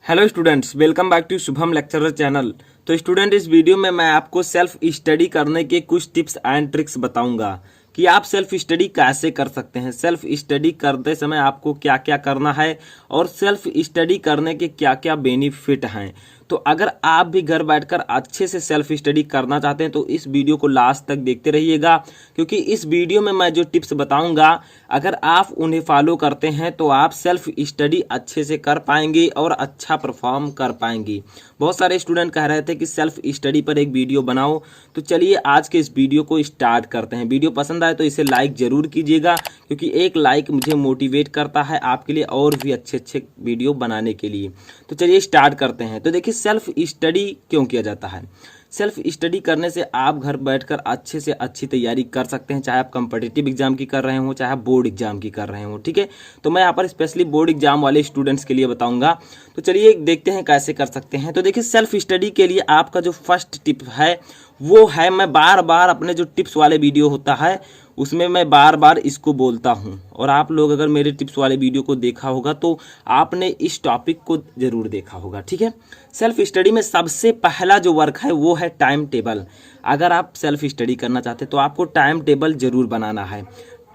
Hello students, welcome back to Shubham lecturer channel. तो student, इस video में मैं आपको सेल्फ स्टडी करने के कुछ टिप्स एंड ट्रिक्स बताऊंगा कि आप सेल्फ स्टडी कैसे कर सकते हैं। सेल्फ स्टडी करते समय आपको क्या क्या करना है और सेल्फ स्टडी करने के क्या क्या बेनिफिट हैं। तो अगर आप भी घर बैठकर अच्छे से सेल्फ स्टडी करना चाहते हैं तो इस वीडियो को लास्ट तक देखते रहिएगा, क्योंकि इस वीडियो में मैं जो टिप्स बताऊंगा अगर आप उन्हें फॉलो करते हैं तो आप सेल्फ स्टडी अच्छे से कर पाएंगे और अच्छा परफॉर्म कर पाएंगे। बहुत सारे स्टूडेंट कह रहे थे कि सेल्फ स्टडी पर एक वीडियो बनाओ, तो चलिए आज के इस वीडियो को स्टार्ट करते हैं। वीडियो पसंद आए तो इसे लाइक जरूर कीजिएगा, क्योंकि एक लाइक मुझे मोटिवेट करता है आपके लिए और भी अच्छे अच्छे वीडियो बनाने के लिए। तो चलिए स्टार्ट करते हैं। तो देखिए, सेल्फ स्टडी क्यों किया जाता है। सेल्फ स्टडी करने से आप घर बैठकर अच्छे से अच्छी तैयारी कर सकते हैं, चाहे आप कॉम्पिटिटिव एग्जाम की कर रहे हो चाहे आप बोर्ड एग्जाम की कर रहे हो। ठीक है, तो मैं यहाँ पर स्पेशली बोर्ड एग्जाम वाले स्टूडेंट्स के लिए बताऊंगा। तो चलिए देखते हैं कैसे कर सकते हैं। तो देखिए, सेल्फ स्टडी के लिए आपका जो फर्स्ट टिप है वो है, मैं बार बार अपने जो टिप्स वाले वीडियो होता है उसमें मैं बार बार इसको बोलता हूँ, और आप लोग अगर मेरे टिप्स वाले वीडियो को देखा होगा तो आपने इस टॉपिक को जरूर देखा होगा। ठीक है, सेल्फ स्टडी में सबसे पहला जो वर्क है वो है टाइम टेबल। अगर आप सेल्फ स्टडी करना चाहते हैं तो आपको टाइम टेबल जरूर बनाना है।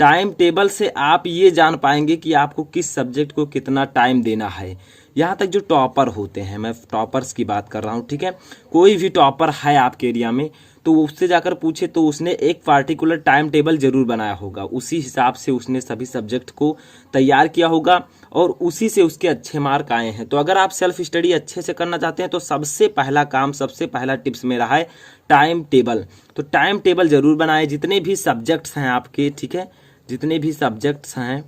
टाइम टेबल से आप ये जान पाएंगे कि आपको किस सब्जेक्ट को कितना टाइम देना है। यहाँ तक जो टॉपर होते हैं, मैं टॉपर्स की बात कर रहा हूँ। ठीक है, कोई भी टॉपर है आपके एरिया में तो उससे जाकर पूछे तो उसने एक पार्टिकुलर टाइम टेबल जरूर बनाया होगा, उसी हिसाब से उसने सभी सब्जेक्ट को तैयार किया होगा और उसी से उसके अच्छे मार्क आए हैं। तो अगर आप सेल्फ स्टडी अच्छे से करना चाहते हैं तो सबसे पहला काम, सबसे पहला टिप्स मेरा है टाइम टेबल। तो टाइम टेबल जरूर बनाएं, जितने भी सब्जेक्ट्स हैं आपके, ठीक है, जितने भी सब्जेक्ट्स हैं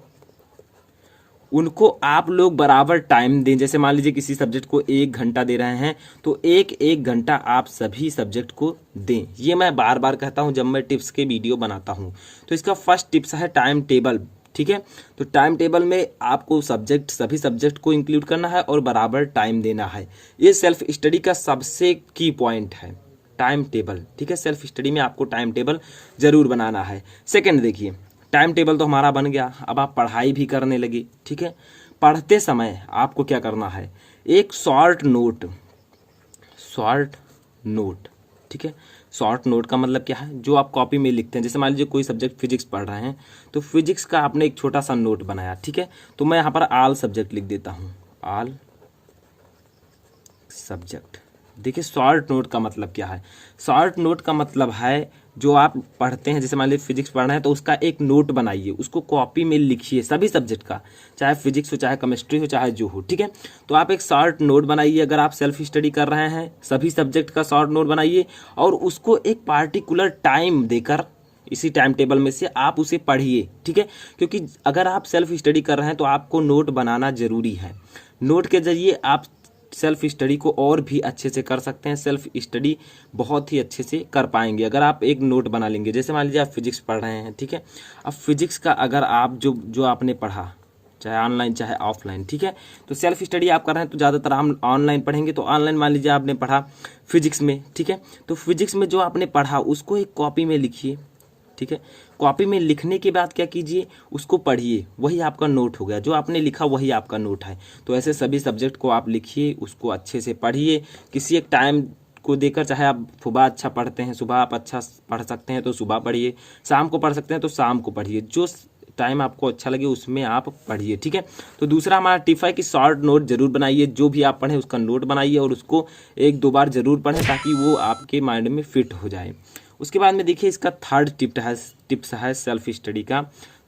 उनको आप लोग बराबर टाइम दें। जैसे मान लीजिए किसी सब्जेक्ट को 1 घंटा दे रहे हैं तो एक घंटा आप सभी सब्जेक्ट को दें। ये मैं बार बार कहता हूं जब मैं टिप्स के वीडियो बनाता हूं। तो इसका फर्स्ट टिप्स है टाइम टेबल। ठीक है, तो टाइम टेबल में आपको सभी सब्जेक्ट को इंक्लूड करना है और बराबर टाइम देना है। ये सेल्फ स्टडी का सबसे की पॉइंट है, टाइम टेबल। ठीक है, सेल्फ स्टडी में आपको टाइम टेबल जरूर बनाना है। सेकेंड, देखिए, टाइम टेबल तो हमारा बन गया, अब आप पढ़ाई भी करने लगे। ठीक है, पढ़ते समय आपको क्या करना है, एक शॉर्ट नोट। ठीक है, शॉर्ट नोट का मतलब क्या है, जो आप कॉपी में लिखते हैं। जैसे मान लीजिए कोई सब्जेक्ट फिजिक्स पढ़ रहे हैं तो फिजिक्स का आपने एक छोटा सा नोट बनाया। ठीक है, तो मैं यहाँ पर ऑल सब्जेक्ट लिख देता हूँ, ऑल सब्जेक्ट। देखिए, शॉर्ट नोट का मतलब क्या है। शॉर्ट नोट का मतलब है जो आप पढ़ते हैं, जैसे मान लीजिए फिजिक्स पढ़ना है तो उसका एक नोट बनाइए, उसको कॉपी में लिखिए सभी सब्जेक्ट का, चाहे फिजिक्स हो चाहे केमिस्ट्री हो चाहे जो हो। ठीक है, तो आप एक शॉर्ट नोट बनाइए। अगर आप सेल्फ स्टडी कर रहे हैं सभी सब्जेक्ट का शॉर्ट नोट बनाइए और उसको एक पार्टिकुलर टाइम देकर इसी टाइम टेबल में से आप उसे पढ़िए। ठीक है, क्योंकि अगर आप सेल्फ स्टडी कर रहे हैं तो आपको नोट बनाना जरूरी है। नोट के जरिए आप सेल्फ स्टडी को और भी अच्छे से कर सकते हैं, सेल्फ स्टडी बहुत ही अच्छे से कर पाएंगे अगर आप एक नोट बना लेंगे। जैसे मान लीजिए आप फिजिक्स पढ़ रहे हैं, ठीक है, अब फिजिक्स का अगर आप जो आपने पढ़ा, चाहे ऑनलाइन चाहे ऑफलाइन, ठीक है, तो सेल्फ स्टडी आप कर रहे हैं तो ज़्यादातर हम ऑनलाइन पढ़ेंगे। तो ऑनलाइन मान लीजिए आपने पढ़ा फिजिक्स में, ठीक है, तो फिजिक्स में जो आपने पढ़ा उसको एक कॉपी में लिखिए। ठीक है, कॉपी में लिखने के बाद क्या कीजिए, उसको पढ़िए, वही आपका नोट हो गया। जो आपने लिखा वही आपका नोट है। तो ऐसे सभी सब्जेक्ट को आप लिखिए, उसको अच्छे से पढ़िए किसी एक टाइम को देकर। चाहे आप सुबह अच्छा पढ़ते हैं, सुबह आप अच्छा पढ़ सकते हैं तो सुबह पढ़िए, शाम को पढ़ सकते हैं तो शाम को पढ़िए, जो टाइम आपको अच्छा लगे उसमें आप पढ़िए। ठीक है, तो दूसरा हमारा टिप है कि शॉर्ट नोट जरूर बनाइए। जो भी आप पढ़ें उसका नोट बनाइए और उसको 1-2 बार जरूर पढ़ें ताकि वो आपके माइंड में फिट हो जाए। उसके बाद में देखिए, इसका थर्ड टिप्स है सेल्फ स्टडी का।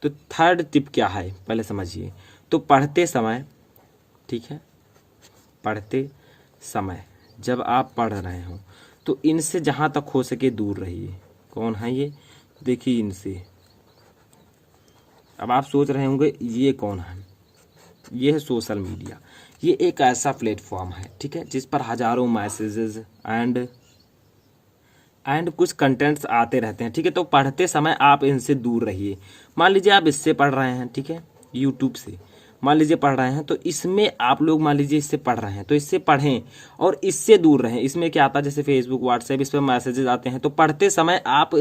तो थर्ड टिप क्या है पहले समझिए। तो पढ़ते समय, ठीक है, पढ़ते समय जब आप पढ़ रहे हो तो इनसे जहाँ तक हो सके दूर रहिए। कौन है ये, देखिए इनसे। अब आप सोच रहे होंगे ये कौन है, ये है सोशल मीडिया। ये एक ऐसा प्लेटफॉर्म है, ठीक है, जिस पर हजारों मैसेजेस एंड कुछ कंटेंट्स आते रहते हैं। ठीक है, तो पढ़ते समय आप इनसे दूर रहिए। मान लीजिए आप इससे पढ़ रहे हैं, ठीक है, यूट्यूब से मान लीजिए पढ़ रहे हैं, तो इसमें आप लोग मान लीजिए इससे पढ़ रहे हैं तो इससे पढ़ें और इससे दूर रहें। इसमें क्या आता है, जैसे फेसबुक व्हाट्सएप, इस पर मैसेजेस आते हैं। तो पढ़ते समय आप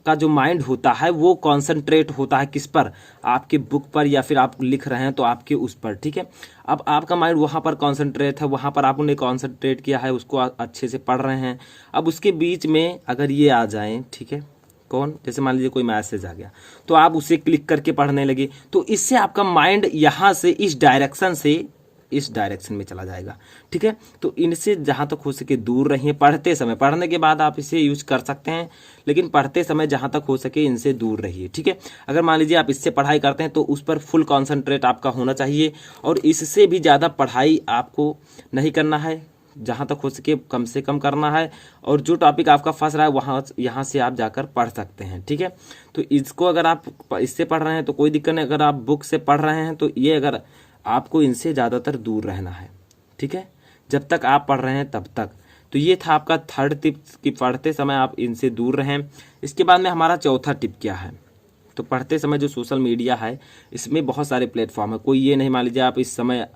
का जो माइंड होता है वो कॉन्सेंट्रेट होता है किस पर, आपके बुक पर, या फिर आप लिख रहे हैं तो आपके उस पर, ठीक है। अब आपका माइंड वहाँ पर कॉन्सेंट्रेट है, वहाँ पर आपने कॉन्सेंट्रेट किया है, उसको अच्छे से पढ़ रहे हैं। अब उसके बीच में अगर ये आ जाए, ठीक है, कौन, जैसे मान लीजिए कोई मैसेज आ गया तो आप उसे क्लिक करके पढ़ने लगे, तो इससे आपका माइंड यहाँ से इस डायरेक्शन से इस डायरेक्शन में चला जाएगा, ठीक है। तो इनसे जहाँ तक हो सके दूर रहिए पढ़ते समय। पढ़ने के बाद आप इसे यूज कर सकते हैं, लेकिन पढ़ते समय जहाँ तक हो सके इनसे दूर रहिए, ठीक है। अगर मान लीजिए आप इससे पढ़ाई करते हैं तो उस पर फुल कॉन्सेंट्रेट आपका होना चाहिए, और इससे भी ज़्यादा पढ़ाई आपको नहीं करना है, जहाँ तक हो सके कम से कम करना है। और जो टॉपिक आपका फंस रहा है यहाँ से आप जाकर पढ़ सकते हैं, ठीक है। तो इसको अगर आप इससे पढ़ रहे हैं तो कोई दिक्कत नहीं, अगर आप बुक से पढ़ रहे हैं तो ये अगर आपको इनसे ज़्यादातर दूर रहना है, ठीक है, जब तक आप पढ़ रहे हैं तब तक। तो ये था आपका थर्ड टिप कि पढ़ते समय आप इनसे दूर रहें। इसके बाद में हमारा चौथा टिप क्या है, तो पढ़ते समय जो सोशल मीडिया है इसमें बहुत सारे प्लेटफॉर्म है। कोई ये नहीं, मान लीजिए आप इस समय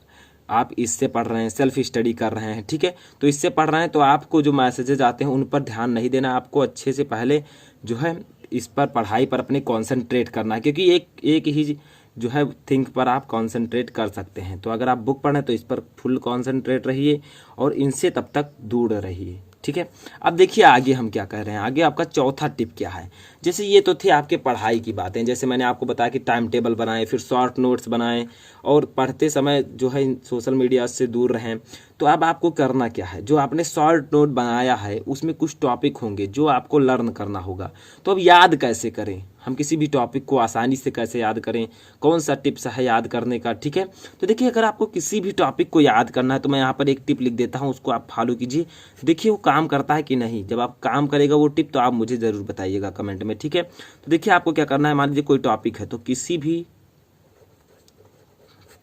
आप इससे पढ़ रहे हैं, सेल्फ स्टडी कर रहे हैं, ठीक है, तो इससे पढ़ रहे हैं तो आपको जो मैसेजेज आते हैं उन पर ध्यान नहीं देना, आपको अच्छे से पहले जो है इस पर पढ़ाई पर अपने कॉन्सेंट्रेट करना है, क्योंकि एक ही जो है थिंक पर आप कॉन्सेंट्रेट कर सकते हैं। तो अगर आप बुक पढ़ें तो इस पर फुल कॉन्सेंट्रेट रहिए और इनसे तब तक दूर रहिए, ठीक है। अब देखिए आगे हम क्या कह रहे हैं, आगे आपका चौथा टिप क्या है। जैसे ये तो थे आपके पढ़ाई की बातें, जैसे मैंने आपको बताया कि टाइम टेबल बनाएं, फिर शॉर्ट नोट्स बनाएं, और पढ़ते समय जो है सोशल मीडिया से दूर रहें। तो अब आपको करना क्या है, जो आपने शॉर्ट नोट बनाया है उसमें कुछ टॉपिक होंगे जो आपको लर्न करना होगा। तो अब याद कैसे करें, हम किसी भी टॉपिक को आसानी से कैसे याद करें, कौन सा टिप्स है याद करने का, ठीक है। तो देखिए अगर आपको किसी भी टॉपिक को याद करना है तो मैं यहाँ पर एक टिप लिख देता हूँ, उसको आप फॉलो कीजिए, देखिए वो काम करता है कि नहीं। जब आप काम करेगा वो टिप तो आप मुझे ज़रूर बताइएगा कमेंट में, ठीक है। तो देखिए आपको क्या करना है, मान लीजिए कोई टॉपिक है तो किसी भी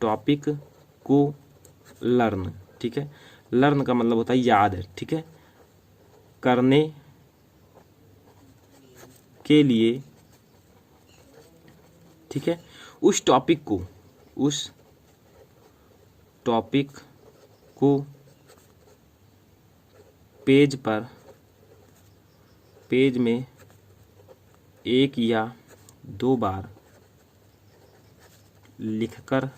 टॉपिक को लर्न, ठीक है, लर्न का मतलब होता है याद, ठीक है, करने के लिए, ठीक है, उस टॉपिक को पेज में एक या दो बार लिखकर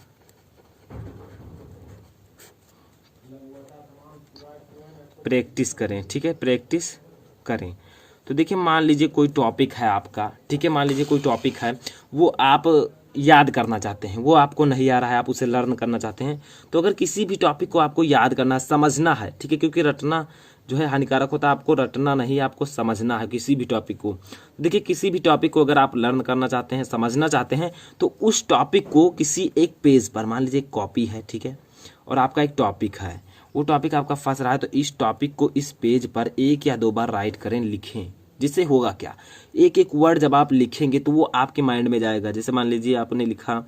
प्रैक्टिस करें, ठीक है, प्रैक्टिस करें। तो देखिए मान लीजिए कोई टॉपिक है आपका, ठीक है, मान लीजिए कोई टॉपिक है वो आप याद करना चाहते हैं, वो आपको नहीं आ रहा है, आप उसे लर्न करना चाहते हैं। तो अगर किसी भी टॉपिक को आपको याद करना, समझना है, ठीक है, क्योंकि रटना जो है हानिकारक होता है, आपको रटना नहीं, आपको समझना है किसी भी टॉपिक को। देखिए किसी भी टॉपिक को अगर आप लर्न करना चाहते हैं, समझना चाहते हैं, तो उस टॉपिक को किसी एक पेज पर, मान लीजिए एक कॉपी है, ठीक है, और आपका एक टॉपिक है, वो टॉपिक आपका फंस रहा है, तो इस टॉपिक को इस पेज पर एक या दो बार राइट करें, लिखें। जिससे होगा क्या, एक एक वर्ड जब आप लिखेंगे तो वो आपके माइंड में जाएगा। जैसे मान लीजिए आपने लिखा,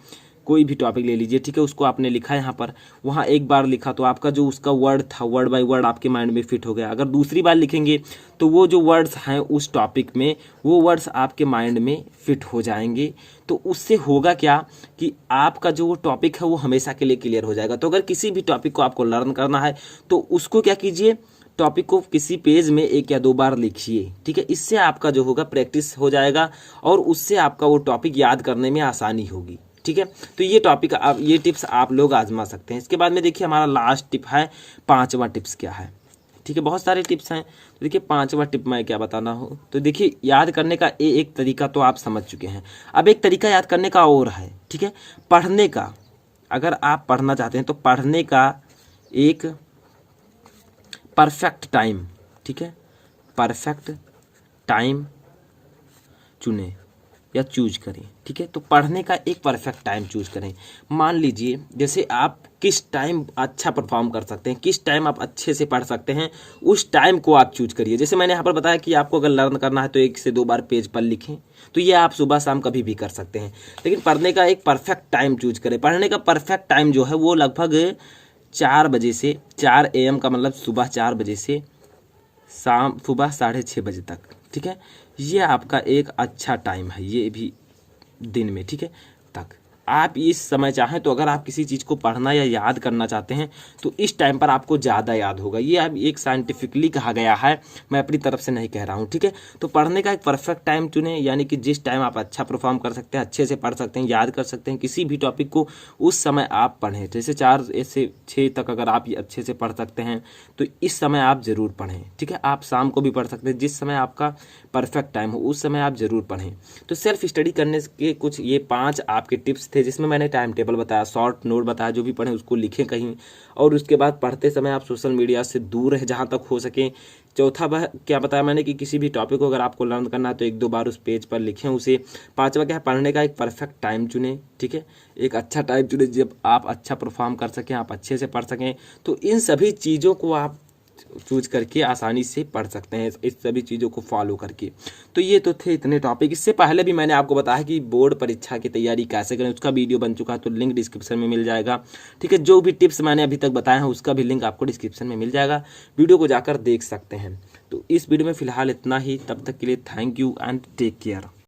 कोई भी टॉपिक ले लीजिए, ठीक है, उसको आपने लिखा यहाँ पर, वहाँ एक बार लिखा तो आपका जो उसका वर्ड था वर्ड बाय वर्ड आपके माइंड में फिट हो गया। अगर दूसरी बार लिखेंगे तो वो जो वर्ड्स हैं उस टॉपिक में, वो वर्ड्स आपके माइंड में फिट हो जाएंगे। तो उससे होगा क्या कि आपका जो वो टॉपिक है वो हमेशा के लिए क्लियर हो जाएगा। तो अगर किसी भी टॉपिक को आपको लर्न करना है तो उसको क्या कीजिए, टॉपिक को किसी पेज में एक या दो बार लिखिए, ठीक है, इससे आपका जो होगा प्रैक्टिस हो जाएगा और उससे आपका वो टॉपिक याद करने में आसानी होगी, ठीक है। तो ये टॉपिक आप, ये टिप्स आप लोग आजमा सकते हैं। इसके बाद में देखिए हमारा लास्ट टिप है, पांचवा टिप्स क्या है, ठीक है, बहुत सारे टिप्स हैं। तो देखिए पांचवा टिप मैं क्या बताना हो, तो देखिए याद करने का एक तरीका तो आप समझ चुके हैं, अब एक तरीका याद करने का और है, ठीक है, पढ़ने का। अगर आप पढ़ना चाहते हैं तो पढ़ने का एक परफेक्ट टाइम, ठीक है, परफेक्ट टाइम चुनें या चूज करें, ठीक है। तो पढ़ने का एक परफेक्ट टाइम चूज करें। मान लीजिए जैसे आप किस टाइम अच्छा परफॉर्म कर सकते हैं, किस टाइम आप अच्छे से पढ़ सकते हैं, उस टाइम को आप चूज करिए। जैसे मैंने यहाँ पर बताया कि आपको अगर लर्न करना है तो एक से दो बार पेज पर लिखें, तो ये आप सुबह शाम कभी भी कर सकते हैं, लेकिन पढ़ने का एक परफेक्ट टाइम चूज करें। पढ़ने का परफेक्ट टाइम जो है वो लगभग 4 बजे से 4 AM का मतलब सुबह 4 बजे से शाम सुबह 6:30 बजे तक, ठीक है, ये आपका एक अच्छा टाइम है, ये भी दिन में, ठीक है, तक। आप इस समय चाहें तो अगर आप किसी चीज़ को पढ़ना या याद करना चाहते हैं तो इस टाइम पर आपको ज़्यादा याद होगा। ये अब एक साइंटिफिकली कहा गया है, मैं अपनी तरफ से नहीं कह रहा हूँ, ठीक है। तो पढ़ने का एक परफेक्ट टाइम चुनें, यानी कि जिस टाइम आप अच्छा परफॉर्म कर सकते हैं, अच्छे से पढ़ सकते हैं, याद कर सकते हैं किसी भी टॉपिक को, उस समय आप पढ़ें। जैसे 4 से 6 तक अगर आप अच्छे से पढ़ सकते हैं तो इस समय आप ज़रूर पढ़ें, ठीक है। आप शाम को भी पढ़ सकते हैं, जिस समय आपका परफेक्ट टाइम हो उस समय आप ज़रूर पढ़ें। तो सेल्फ स्टडी करने के कुछ ये 5 आपके टिप्स थे, जिसमें मैंने टाइम टेबल बताया, शॉर्ट नोट बताया, जो भी पढ़ें उसको लिखें कहीं, और उसके बाद पढ़ते समय आप सोशल मीडिया से दूर रहें जहाँ तक हो सके। चौथा वह क्या बताया मैंने कि किसी भी टॉपिक को अगर आपको लर्न करना है तो 1-2 बार उस पेज पर लिखें उसे। 5वां क्या है, पढ़ने का एक परफेक्ट टाइम चुनें, ठीक है। एक अच्छा टाइम चुनें जब आप अच्छा परफॉर्म कर सकें, आप अच्छे से पढ़ सकें। तो इन सभी चीज़ों को आप चूज करके आसानी से पढ़ सकते हैं, इस सभी चीज़ों को फॉलो करके। तो ये तो थे इतने टॉपिक। इससे पहले भी मैंने आपको बताया कि बोर्ड परीक्षा की तैयारी कैसे करें, उसका वीडियो बन चुका है, तो लिंक डिस्क्रिप्शन में मिल जाएगा, ठीक है। जो भी टिप्स मैंने अभी तक बताए हैं उसका भी लिंक आपको डिस्क्रिप्शन में मिल जाएगा, वीडियो को जाकर देख सकते हैं। तो इस वीडियो में फिलहाल इतना ही, तब तक के लिए thank you and take care.